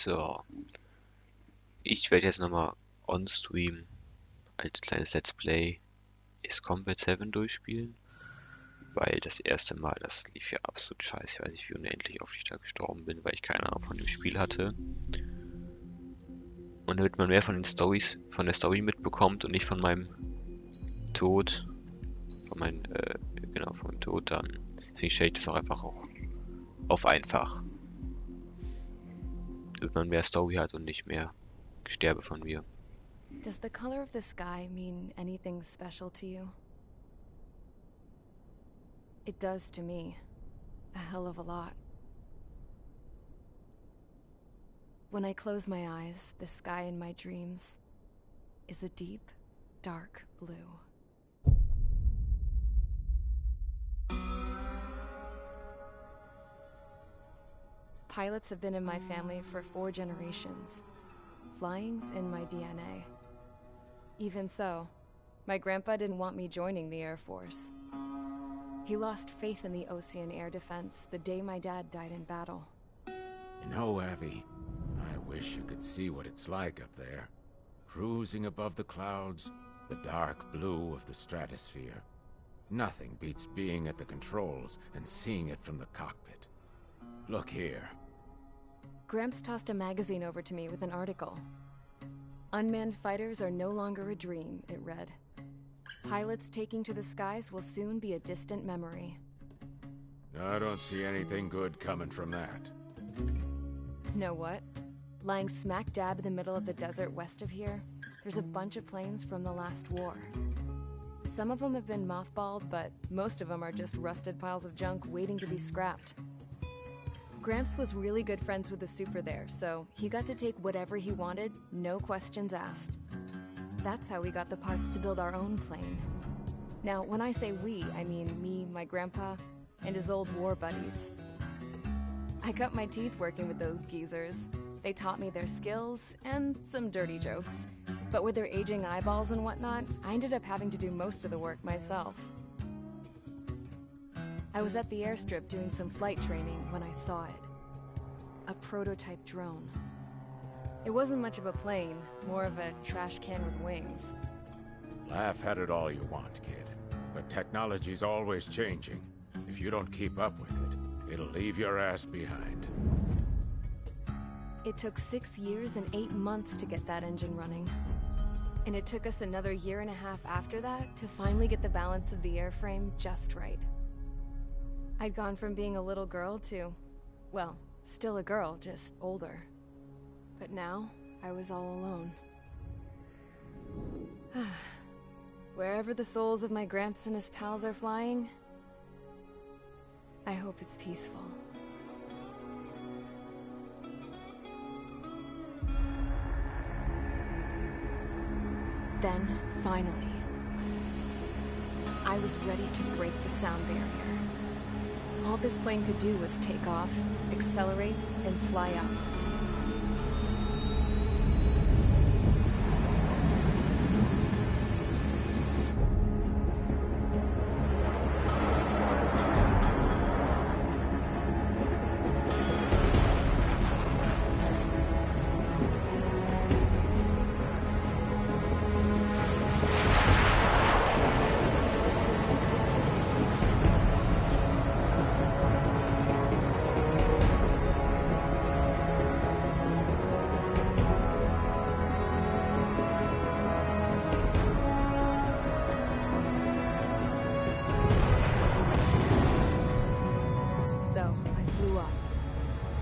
So, ich werde jetzt nochmal on-stream als kleines Let's Play ist Combat 7 durchspielen, weil das erste Mal, das lief ja absolut scheiße. Ich weiß nicht, wie unendlich oft ich da gestorben bin, weil ich keine Ahnung von dem Spiel hatte. Und damit man mehr von den Stories, von der Story mitbekommt und nicht von meinem Tod, von meinem Tod, dann deswegen stelle ich das auch einfach auf einfach. Damit man mehr Story hat und nicht mehr Sterbe von mir. Does the color of the sky mean anything special to you? It does to me. A hell of a lot. When I close my eyes, the sky in my dreams is a deep, dark blue. Pilots have been in my family for 4 generations. Flying's in my DNA. Even so, my grandpa didn't want me joining the Air Force. He lost faith in the Ocean Air Defense the day my dad died in battle. You know, Abby, I wish you could see what it's like up there. Cruising above the clouds, the dark blue of the stratosphere. Nothing beats being at the controls and seeing it from the cockpit. Look here. Gramps tossed a magazine over to me with an article. Unmanned fighters are no longer a dream, it read. Pilots taking to the skies will soon be a distant memory. I don't see anything good coming from that. Know what? Lying smack dab in the middle of the desert west of here, there's a bunch of planes from the last war. Some of them have been mothballed, but most of them are just rusted piles of junk waiting to be scrapped. Gramps was really good friends with the super there, so he got to take whatever he wanted, no questions asked. That's how we got the parts to build our own plane. Now, when I say we, I mean me, my grandpa, and his old war buddies. I cut my teeth working with those geezers. They taught me their skills, and some dirty jokes. But with their aging eyeballs and whatnot, I ended up having to do most of the work myself. I was at the airstrip doing some flight training when I saw it. A prototype drone. It wasn't much of a plane, more of a trash can with wings. Laugh at it all you want, kid. But technology's always changing. If you don't keep up with it, it'll leave your ass behind. It took 6 years and 8 months to get that engine running. And it took us another 1.5 years after that to finally get the balance of the airframe just right. I'd gone from being a little girl to, well, still a girl, just older. But now, I was all alone. Wherever the souls of my Gramps and his pals are flying, I hope it's peaceful. Then, finally, I was ready to break the sound barrier. All this plane could do was take off, accelerate, and fly up.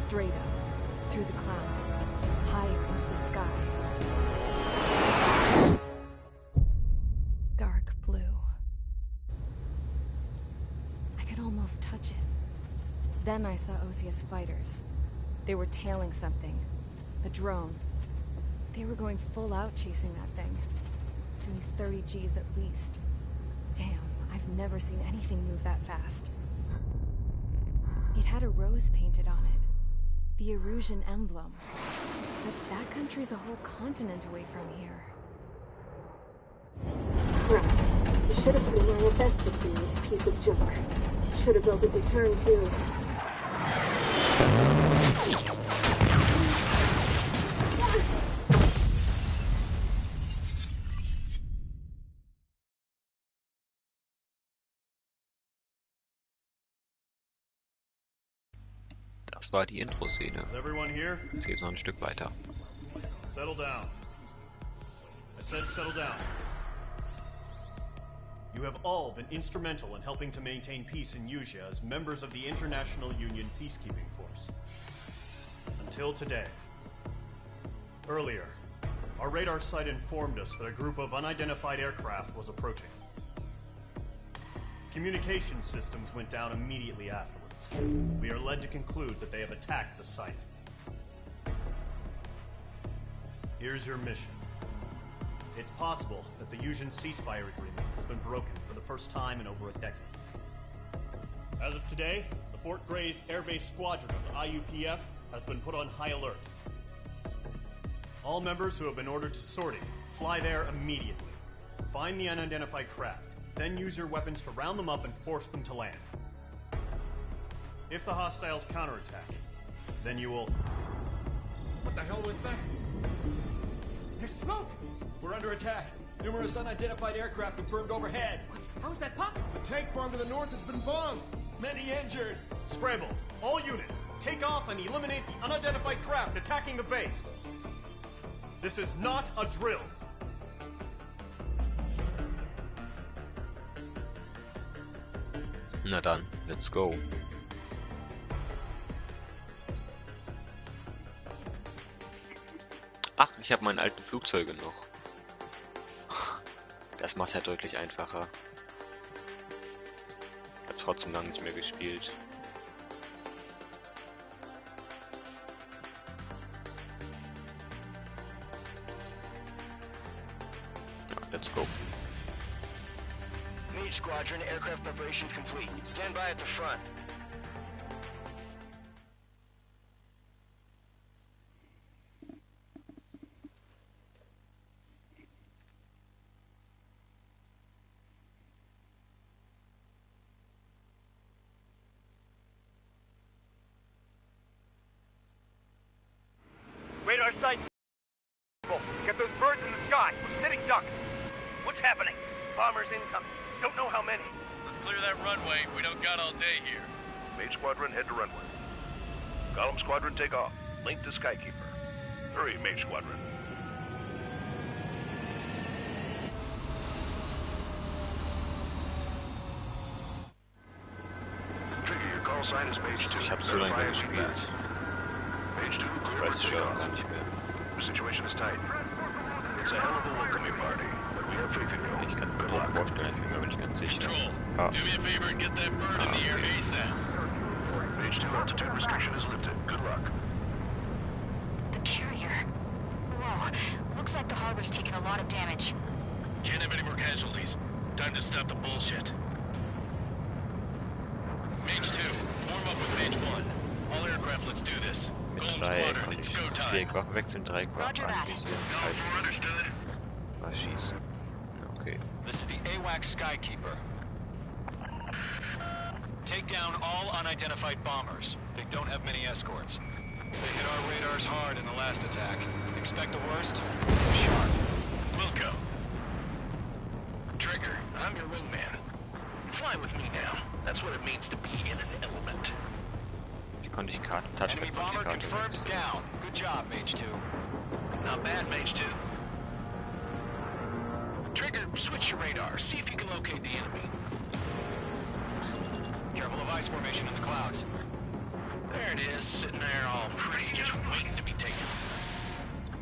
Straight up, through the clouds, higher into the sky. Dark blue. I could almost touch it. Then I saw Osia's fighters. They were tailing something. A drone. They were going full out chasing that thing. Doing 30 Gs at least. Damn, I've never seen anything move that fast. It had a rose painted on it. The Erusian emblem. But that country's a whole continent away from here. Right. You should have been wearing a vest with you, piece of junk. Should have built a return too. Das war die Intro-Szene. Is everyone here? Jetzt geht's noch ein Stück weiter. Settle down. I said settle down. You have all been instrumental in helping to maintain peace in Yuzha as members of the International Union Peacekeeping Force. Until today. Earlier, our radar site informed us that a group of unidentified aircraft was approaching. Communication systems went down immediately afterwards. We are led to conclude that they have attacked the site. Here's your mission. It's possible that the Yuzhan ceasefire agreement has been broken for the first time in over a decade. As of today, the Fort Gray's Airbase Squadron of the IUPF has been put on high alert. All members who have been ordered to sortie, fly there immediately. Find the unidentified craft, then use your weapons to round them up and force them to land. If the hostiles counterattack, then you will... What the hell was that? There's smoke! We're under attack. Numerous unidentified aircraft have burned overhead. How is that possible? The tank farm to the north has been bombed. Many injured. Scramble! All units, take off and eliminate the unidentified craft attacking the base! This is not a drill! Na dann, let's go. Ach, ich habe meine alten Flugzeuge noch. Das macht ja deutlich einfacher. Ich habe trotzdem lange nicht mehr gespielt. Ja, let's go. Mage Squadron, aircraft preparations complete. Stand by at the front. Radar sight. Get those birds in the sky. We're sitting ducks. What's happening? Bombers incoming. Don't know how many. Let's clear that runway. We don't got all day here. Mage Squadron, head to runway. Column Squadron, take off. Link to Skykeeper. Hurry, Mage Squadron. Trigger, your call sign is Mage 2. Ich habe so lange gespielt. Mage 2, Ich clear weiß for es schon takeoff. gar nicht mehr. The situation is tight. It's a hell of a welcoming party, but we have faith in you. Ich kann mir Good auch luck. vorstellen, ich bin mir nicht ganz sicher. Control, Ah. do me a favor and get that bird in the air ASAP. Mage 2, altitude restriction is lifted. Good luck. The carrier. Whoa. Looks like the harbor's taken a lot of damage. Can't have any more casualties. Time to stop the bullshit. Mage 2, form up with Mage 1. All aircraft, let's do this. Mit Golem Dreieck Squadron, und it's ich go time. Viereck wechseln, Dreieck Roger that. anvisieren. No, Heißt, understood. mal schießen. Okay. This is the AWACS Skykeeper. Take down all unidentified bombers. They don't have many escorts. They hit our radars hard in the last attack. Expect the worst, stay sharp. Wilco. Trigger, I'm your wingman. Fly with me now. That's what it means to be in an element. Hier konnte ich Enemy Touchpad und bomber die Karte confirmed wechseln. down. Good job, Mage 2. Not bad, Mage 2. Trigger, switch your radar. See if you can locate the enemy. Careful of ice formation in the clouds. There it is, sitting there all pretty, just waiting to be taken.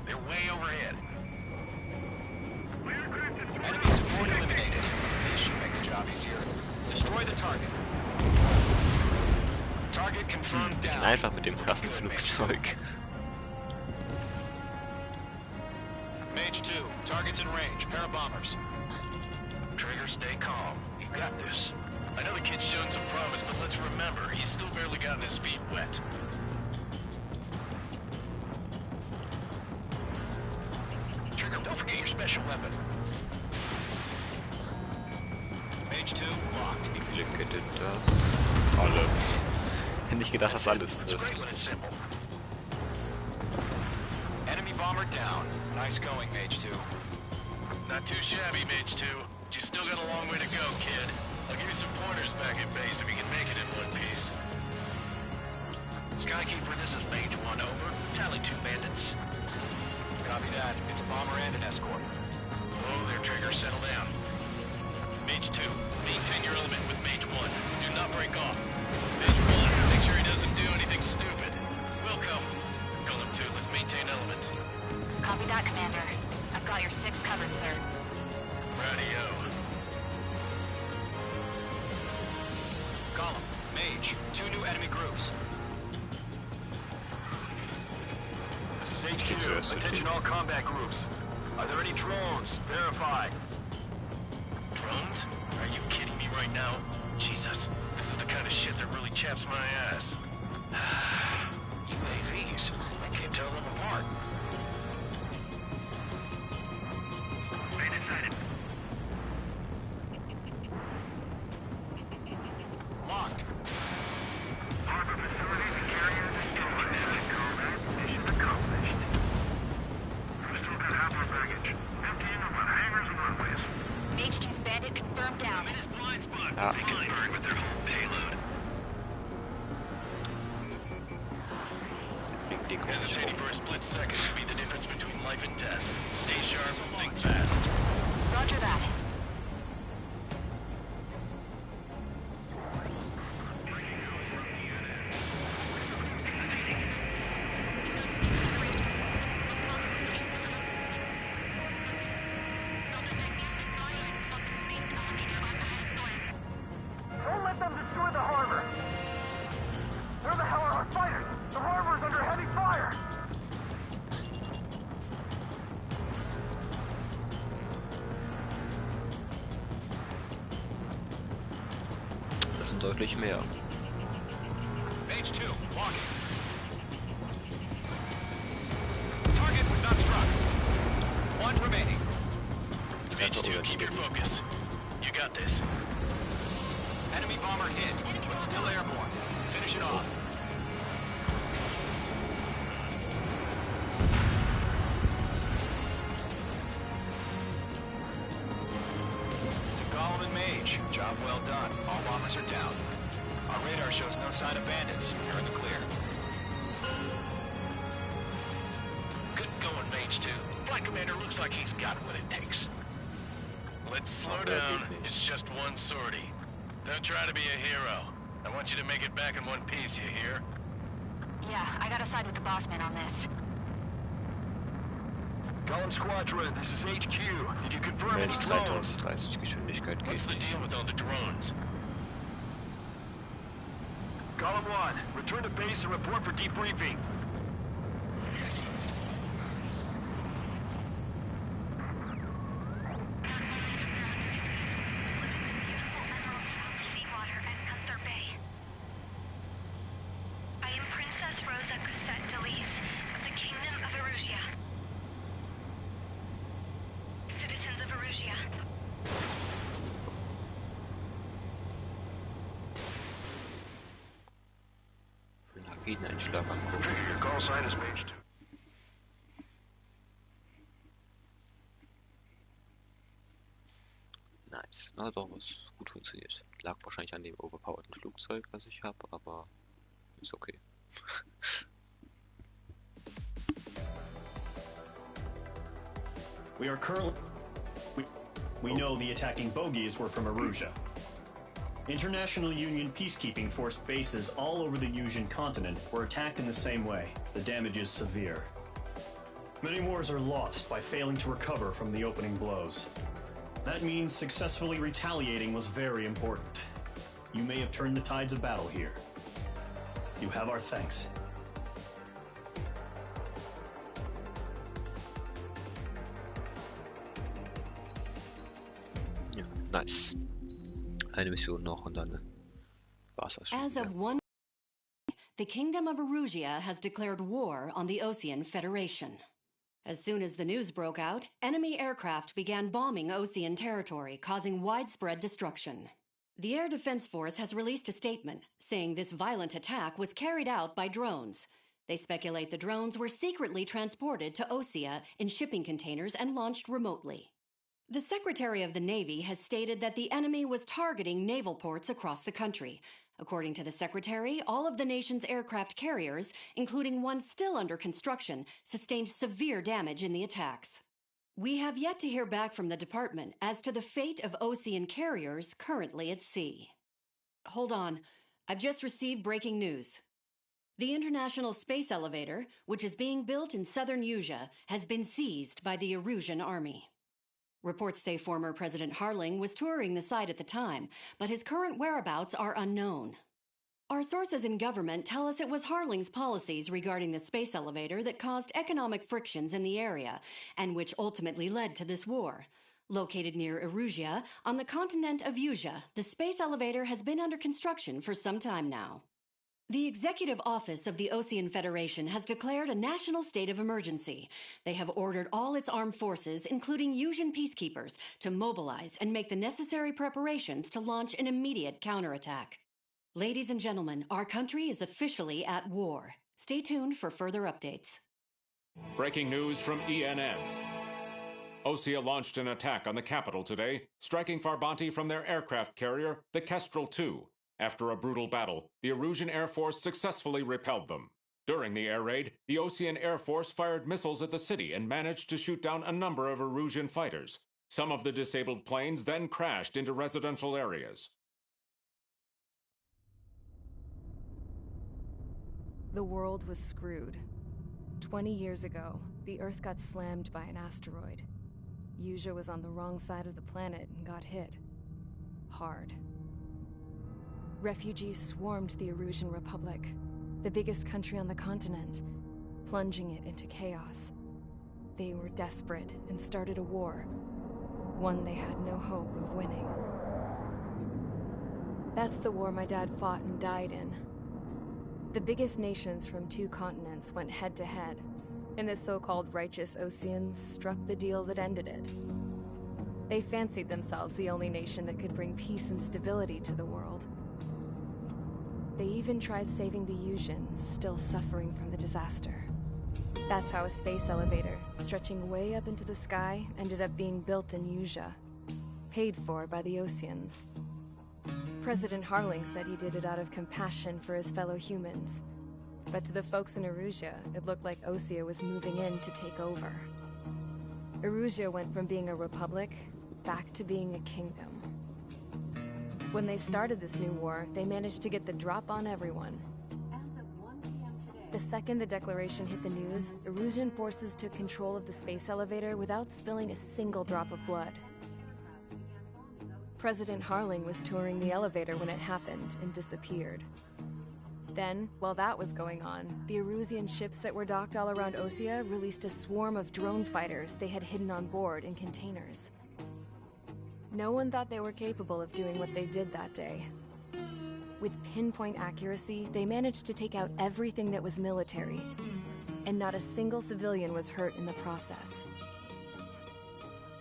They're way overhead. Enemy support eliminated. This should make the job easier. Destroy the target. Target confirmed Bisschen down. einfach mit dem krassen Flugzeug. Mage 2, targets in range. Pair of bombers. Trigger, stay calm. You got this. I know the kid's shown some promise, but let's remember, he's still barely gotten his feet wet. Trigger, don't forget your special weapon. Mage 2, locked. Wie viele Kette das? Alle. Hätte ich gedacht, dass alles It's great trifft. when it's simple. Enemy bomber down. Nice going, Mage 2. Not too shabby, Mage 2. But you still got a long way to go, kid. I'll give you some pointers back at base if you can make it in one piece. Skykeeper, this is Mage 1, over. Tally 2 bandits. Copy that. It's a bomber and an escort. Oh, there, Trigger, settle down. Mage 2, maintain your element with Mage 1. Do not break off. Mage 1, make sure he doesn't do anything stupid. Welcome. Golem 2, let's maintain element. Copy that, Commander. I've got your 6 covered, sir. Radio. Column, Mage, 2 new enemy groups. This is HQ. Attention all combat groups. Are there any drones? Verify. Drones? Are you kidding me right now? Jesus, this is the kind of shit that really chaps my ass. UAVs. I can't tell them apart. Locked. Harbor facilities and carriers destroyed. Combat mission accomplished. We still got half our baggage. Emptying of our hangars and runways. Mage 2's bandit confirmed down. In his blind spot. They can burn with their whole payload. Hesitating for a split second could be the difference between life and death. Stay sharp and think fast. Roger that. Don't let them destroy the harbor! Where the hell are our fighters? The harbor's under heavy fire! Das sind deutlich mehr. Mage 2, walking. Target was not struck. 1 remaining. Mage 2, keep your focus. You got this. Enemy bomber hit, but still airborne. Finish it off. To Golem and Mage, job well done. All bombers are down. Our radar shows no sign of bandits. You're in the clear. Good going, Mage 2. Flight Commander looks like he's got what it takes. Let's slow down. It's just one sortie. Don't try to be a hero. I want you to make it back in one piece, you hear? Yeah, I gotta side with the boss man on this. Golem Squadron, this is HQ. Did you confirm Mehr any als drones? 3030 Geschwindigkeit What's geht the nicht. deal with all the drones? Golem 1, return to base and report for debriefing. I am Princess Rosa Cosette Delise of the Kingdom of Erusia. Citizens of Erusia. Für einen Raketeneinschlag angucken. Trigger, your call sign is Mage 2. Nice. Na doch, was gut funktioniert. Lag wahrscheinlich an dem overpowerten Flugzeug, was ich habe, aber ist okay. We are currently... We know the attacking bogies were from Erusia. International Union peacekeeping force bases all over the Usian continent were attacked in the same way. The damage is severe. Many wars are lost by failing to recover from the opening blows. That means successfully retaliating was very important. You may have turned the tides of battle here. You have our thanks. Ja, nice. Eine Mission noch und dann war's das schon. As of the Kingdom of Erusia has declared war on the Osean Federation. As soon as the news broke out, enemy aircraft began bombing Osean territory, causing widespread destruction. The Air Defense Force has released a statement saying this violent attack was carried out by drones. They speculate the drones were secretly transported to Osea in shipping containers and launched remotely. The Secretary of the Navy has stated that the enemy was targeting naval ports across the country, According to the Secretary, all of the nation's aircraft carriers, including one still under construction, sustained severe damage in the attacks. We have yet to hear back from the department as to the fate of Osean carriers currently at sea. Hold on. I've just received breaking news. The International Space Elevator, which is being built in southern Usea, has been seized by the Erusian army. Reports say former President Harling was touring the site at the time, but his current whereabouts are unknown. Our sources in government tell us it was Harling's policies regarding the space elevator that caused economic frictions in the area, and which ultimately led to this war. Located near Erusea, on the continent of Usea, the space elevator has been under construction for some time now. The Executive Office of the Osean Federation has declared a national state of emergency. They have ordered all its armed forces, including Usean peacekeepers, to mobilize and make the necessary preparations to launch an immediate counterattack. Ladies and gentlemen, our country is officially at war. Stay tuned for further updates. Breaking news from ENN. Osea launched an attack on the capital today, striking Farbanti from their aircraft carrier, the Kestrel II. After a brutal battle, the Erusian Air Force successfully repelled them. During the air raid, the Osean Air Force fired missiles at the city and managed to shoot down a number of Erusian fighters. Some of the disabled planes then crashed into residential areas. The world was screwed. 20 years ago, the Earth got slammed by an asteroid. Usea was on the wrong side of the planet and got hit. Hard. Refugees swarmed the Erusian Republic, the biggest country on the continent, plunging it into chaos. They were desperate and started a war, one they had no hope of winning. That's the war my dad fought and died in. The biggest nations from 2 continents went head-to-head, and the so-called righteous Oseans struck the deal that ended it. They fancied themselves the only nation that could bring peace and stability to the world. They even tried saving the Useans, still suffering from the disaster. That's how a space elevator, stretching way up into the sky, ended up being built in Usea, paid for by the Oseans. President Harling said he did it out of compassion for his fellow humans. But to the folks in Erusea, it looked like Osea was moving in to take over. Erusea went from being a republic back to being a kingdom. When they started this new war, they managed to get the drop on everyone. The second the declaration hit the news, Erusian forces took control of the space elevator without spilling a single drop of blood. President Harling was touring the elevator when it happened and disappeared. Then, while that was going on, the Erusian ships that were docked all around Osea released a swarm of drone fighters they had hidden on board in containers. No one thought they were capable of doing what they did that day. With pinpoint accuracy, they managed to take out everything that was military, and not a single civilian was hurt in the process.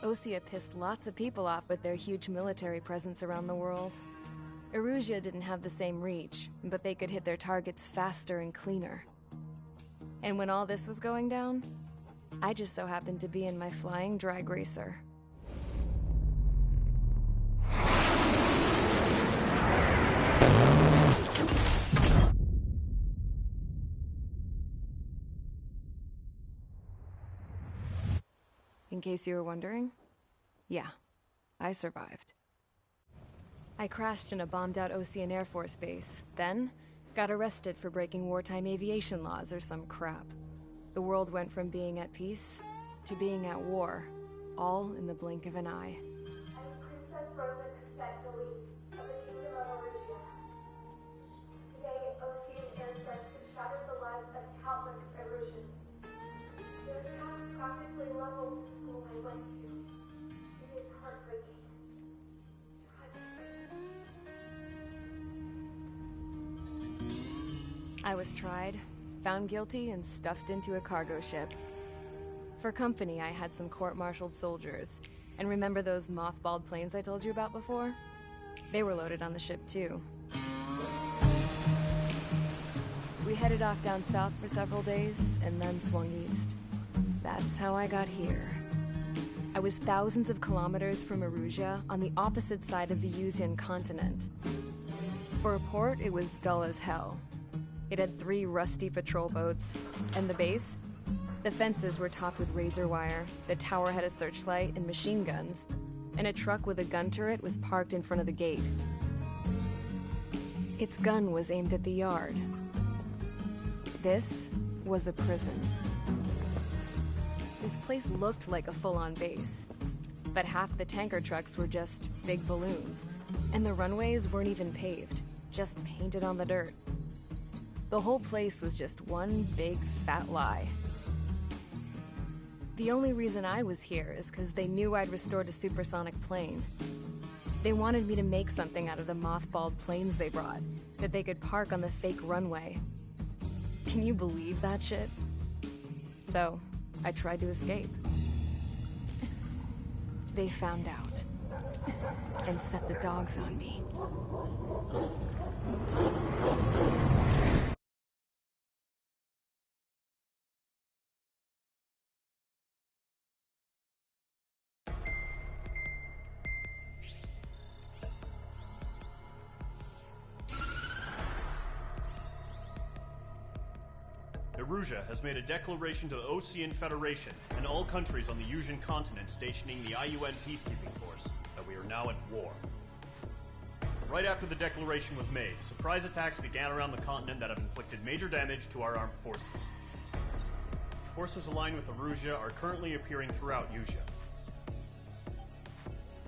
Osea pissed lots of people off with their huge military presence around the world. Erusea didn't have the same reach, but they could hit their targets faster and cleaner. And when all this was going down, I just so happened to be in my flying drag racer. In case you were wondering, yeah, I survived. I crashed in a bombed-out Osean Air Force base, then got arrested for breaking wartime aviation laws or some crap. The world went from being at peace to being at war, all in the blink of an eye. I am Princess Rosa Cassette Delise of the Kingdom of Erusea. Today, Osean airstrikes have shattered the lives of countless Erusians. Their attacks practically leveled the school I went to. It is heartbreaking. I was tried, found guilty, and stuffed into a cargo ship. For company, I had some court-martialed soldiers. And remember those mothballed planes I told you about before? They were loaded on the ship, too. We headed off down south for several days, and then swung east. That's how I got here. I was thousands of kilometers from Erusea, on the opposite side of the Usean continent. For a port, it was dull as hell. It had 3 rusty patrol boats, and the base? The fences were topped with razor wire, the tower had a searchlight and machine guns, and a truck with a gun turret was parked in front of the gate. Its gun was aimed at the yard. This was a prison. This place looked like a full-on base, but half the tanker trucks were just big balloons, and the runways weren't even paved, just painted on the dirt. The whole place was just one big fat lie. The only reason I was here is because they knew I'd restored a supersonic plane. They wanted me to make something out of the mothballed planes they brought, that they could park on the fake runway. Can you believe that shit? So, I tried to escape. They found out, and set the dogs on me. Erusia has made a declaration to the Ocean Federation and all countries on the Usian continent stationing the IUN peacekeeping force that we are now at war. Right after the declaration was made, surprise attacks began around the continent that have inflicted major damage to our armed forces. Forces aligned with Erusia are currently appearing throughout Usia.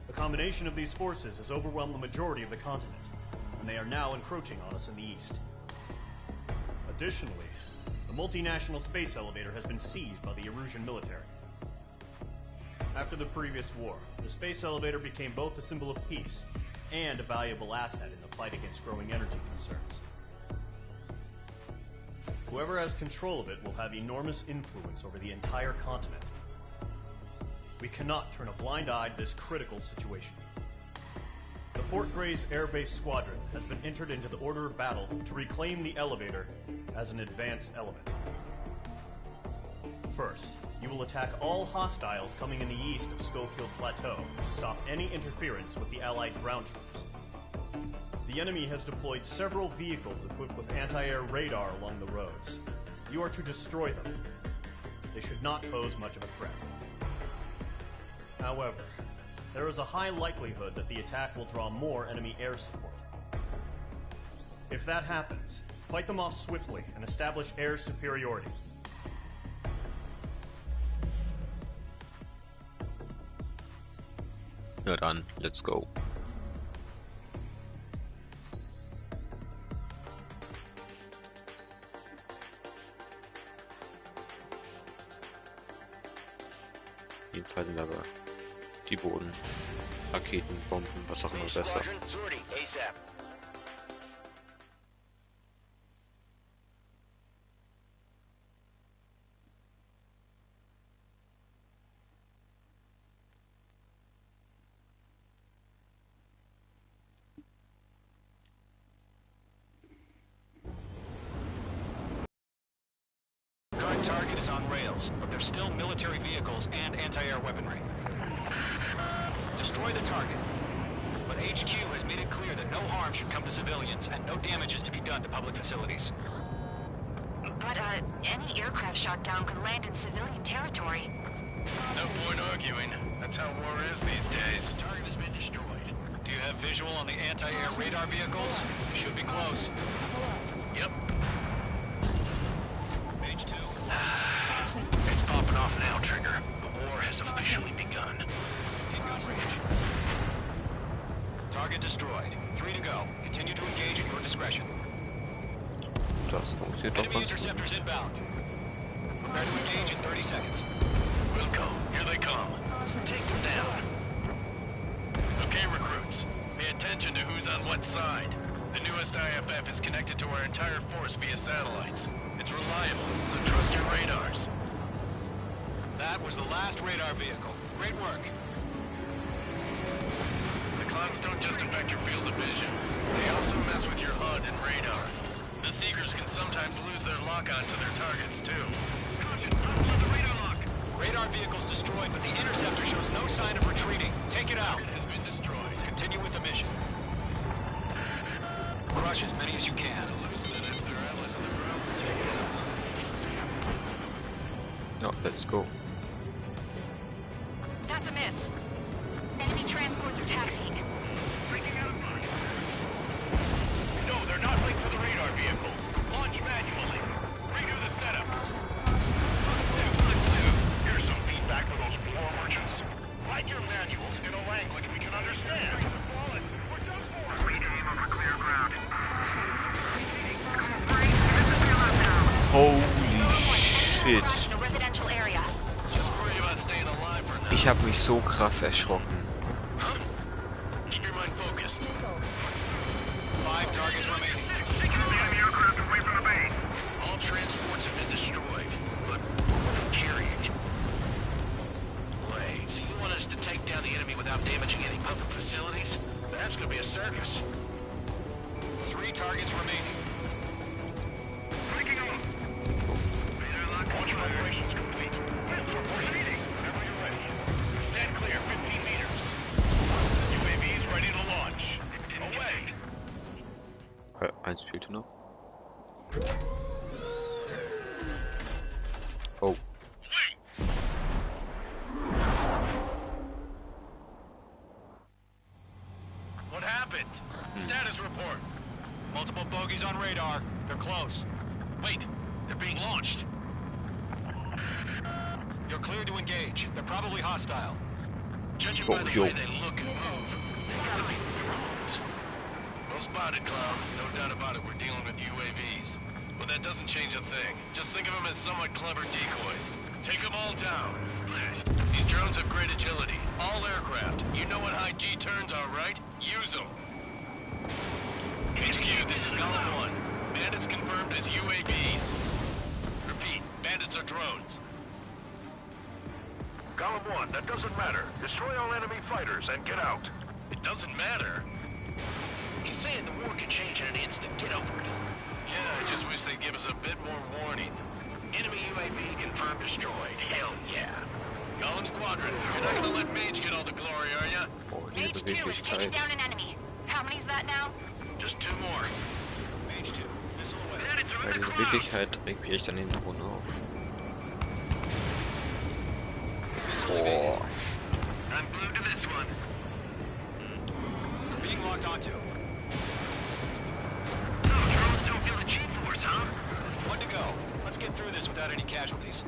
The combination of these forces has overwhelmed the majority of the continent, and they are now encroaching on us in the east. Additionally, the multinational space elevator has been seized by the Erusian military. After the previous war, the space elevator became both a symbol of peace and a valuable asset in the fight against growing energy concerns. Whoever has control of it will have enormous influence over the entire continent. We cannot turn a blind eye to this critical situation. The Fort Gray's Air Base Squadron has been entered into the order of battle to reclaim the elevator as an advance element. First, you will attack all hostiles coming in the east of Schofield Plateau to stop any interference with the Allied ground troops. The enemy has deployed several vehicles equipped with anti-air radar along the roads. You are to destroy them. They should not pose much of a threat. However, there is a high likelihood that the attack will draw more enemy air support. If that happens, fight them off swiftly and establish air superiority. Na dann, let's go. Jedenfalls sind aber die Boden, Raketen, Bomben, was auch immer besser. Current target is on rails, but there's still military vehicles and anti-air weaponry. Destroy the target. But HQ has made it clear that no harm should come to civilians and no damage is to be done to public facilities. But, any aircraft shot down could land in civilian territory. No point arguing. That's how war is these days. The target has been destroyed. Do you have visual on the anti-air radar vehicles? They should be close. Yep. Page 2. It's popping off now, Trigger. The war has officially begun. In gun range. Target destroyed. 3 to go. Continue to engage at your discretion. Das funktioniert doch Enemy ganz gut. interceptors inbound. Prepare to engage in 30 seconds. Wilco, here they come. Take them down. Okay, recruits. Pay attention to who's on what side. The newest IFF is connected to our entire force via satellites. It's reliable, so trust your radars. That was the last radar vehicle. Great work. The clouds don't just affect your field of vision. They also mess with your HUD and radar. The Seekers can sometimes lose their lock-on to their targets, too. Caution! The radar lock! Radar vehicle's destroyed, but the interceptor shows no sign of retreating. Take it out. Target has been destroyed. Continue with the mission. Crush Crush as many as you can. No, let's go. That's a miss. Enemy transports are taxiing. No, they're not linked to the radar vehicles. Launch manually. Redo the setup. Here's some feedback for those war merchants. Write your manuals in a language we can understand. Rename over clear ground. Holy shit. In a residential area. Just worry about staying alive for now. Ich habe mich so krass erschrocken. Huh? Keep your mind focused. 5 targets remaining. Enemy aircraft away from the base. All transports have been destroyed, but carrying it. Wait, so you want us to take down the enemy without damaging any public facilities? That's gonna be a circus. 3 targets remaining. Breaking off. Launch operations complete. Proceeding. Whenever you're ready. Stand clear, 15 meters. UAVs ready to launch. Away. Eins fehlte noch. Oh. What happened? Status report. Multiple bogeys on radar. They're close. Wait, they're being launched. You're cleared to engage. They're probably hostile. Judging Oh, by the yo. way they look and move, they gotta be drones. Well spotted, Cloud. No doubt about it, we're dealing with UAVs. But that doesn't change a thing. Just think of them as somewhat clever decoys. Take them all down. These drones have great agility. All aircraft. You know what high G turns are, right? Use them. HQ, this is Column 1. Bandits confirmed as UAVs. Repeat, bandits are drones. Column 1, that doesn't matter. Destroy all enemy fighters and get out. It doesn't matter. He's saying the war can change in an instant. Get over it. Yeah, I just wish they'd give us a bit more warning. Enemy UAV confirmed destroyed. Hell yeah. Column Squadron, you're not gonna let Mage get all the glory, are ya? Oh, diese Mage 2 is taking Beweglichkeit. down an enemy. How many's that now? Just 2 more. Mage 2. Missile away. Bandits are Weil in the diese clouds. Beweglichkeit regt mich echt an den Ton auf. Missile evaded. Boah. I'm glued to this one. You're being locked onto. So, drones don't feel the G-force, huh? 1 to go. Let's get through this without any casualties.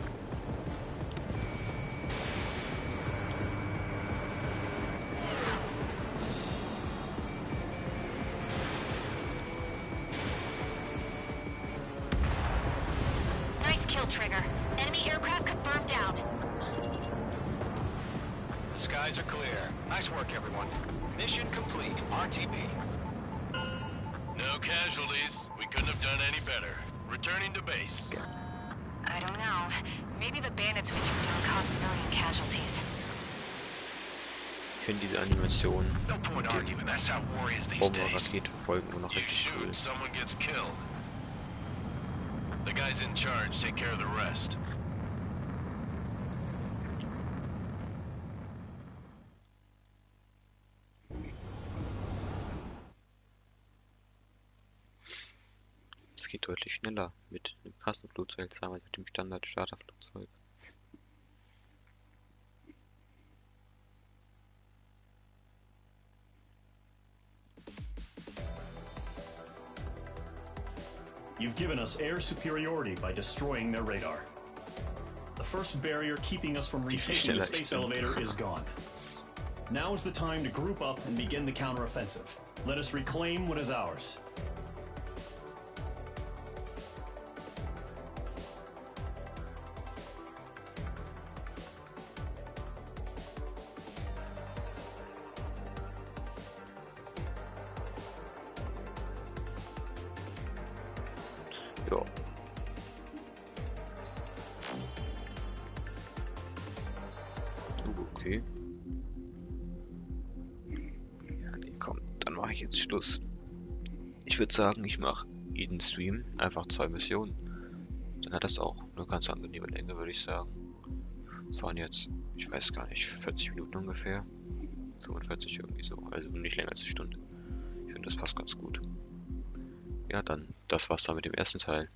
Nice kill, Trigger. Enemy aircraft confirmed down. The skies are clear. Nice work, everyone. Mission complete. RTB. No casualties. We couldn't have done any better. Returning to base. I don't know. Maybe the bandits we took down caused a million casualties. Ich finde diese Animation No point arguing. That's how war is these days. Bomber-Rakete verfolgen immer noch You richtig cool. shoot, someone gets killed. The guys in charge take care of the rest. Es geht deutlich schneller mit einem krassen Flugzeug als damals mit dem Standard-Starterflugzeug. You've given us air superiority by destroying their radar. The first barrier keeping us from retaking the space elevator is gone. Now is the time to group up and begin the counteroffensive. Let us reclaim what is ours. Ja. Okay. Ja, nee, komm, dann mache ich jetzt Schluss. Ich würde sagen, ich mache jeden Stream einfach 2 Missionen. Dann hat das auch eine ganz angenehme Länge, würde ich sagen. Das waren jetzt, ich weiß gar nicht, 40 Minuten ungefähr. 45 irgendwie so, also nicht länger als eine Stunde. Ich finde, das passt ganz gut. Ja, dann, das war's dann mit dem ersten Teil.